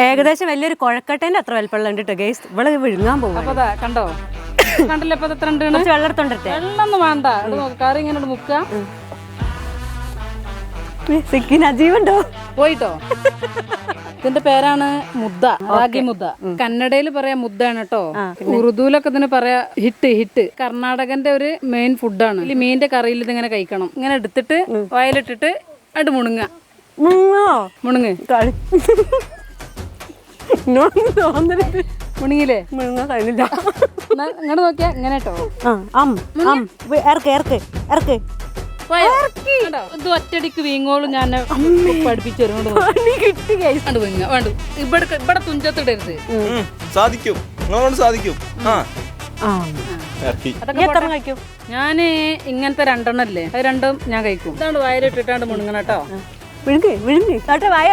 ഏകദേശം വലിയൊരു കുഴക്കട്ടേന്റെ അത്ര വലിപ്പമുള്ള ഉണ്ട് കേട്ടോ ഗൈസ്. ഇവള് വിഴുങ്ങാൻ പോകും. അപ്പൊ കണ്ടോ കണ്ടില്ല ഇപ്പൊ എത്ര ഉണ്ട്? വെള്ളം എടുത്തോണ്ടിട്ടെ. വെള്ളൊന്നും വേണ്ട, കറി ഇങ്ങനെ മുക്ക അജീവുണ്ടോ പോയിട്ടോ. ഇതിന്റെ പേരാണ് മുദ്ദ, റാഗി മുദ്ദ. കന്നഡയിൽ പറയാ മുദ്ദയാണ് കേട്ടോ. ഉറുദുവിലൊക്കെ ഇതിന് പറയാ ഹിറ്റ്. കർണാടകന്റെ ഒരു മെയിൻ ഫുഡാണ്. ഈ മീനിന്റെ കറിയിൽ ഇതിങ്ങനെ കഴിക്കണം. ഇങ്ങനെ എടുത്തിട്ട് വയലിട്ടിട്ട് അട് മുണുങ്ങ മുണുങ്ങ് മുണുങ്ങില്ലേ? ഇങ്ങോട്ട് നോക്കിയാ ഇങ്ങനെ കേട്ടോ. ഇത് ഒറ്റടിക്ക് വീങ്ങോളും ഞാൻ പഠിപ്പിച്ചു തരും. വേണ്ടു ഇവിടെ തുഞ്ചത്തിടരുത്. സാധിക്കും, സാധിക്കും. ഞാന് ഇങ്ങനത്തെ രണ്ടെണ്ണല്ലേ, അത് രണ്ടും ഞാൻ കഴിക്കും. ഇതാണ് വയലിട്ടിട്ടാണ്ട് മുണുങ്ങണ കേട്ടോ. വിഴുങ്ങി വായ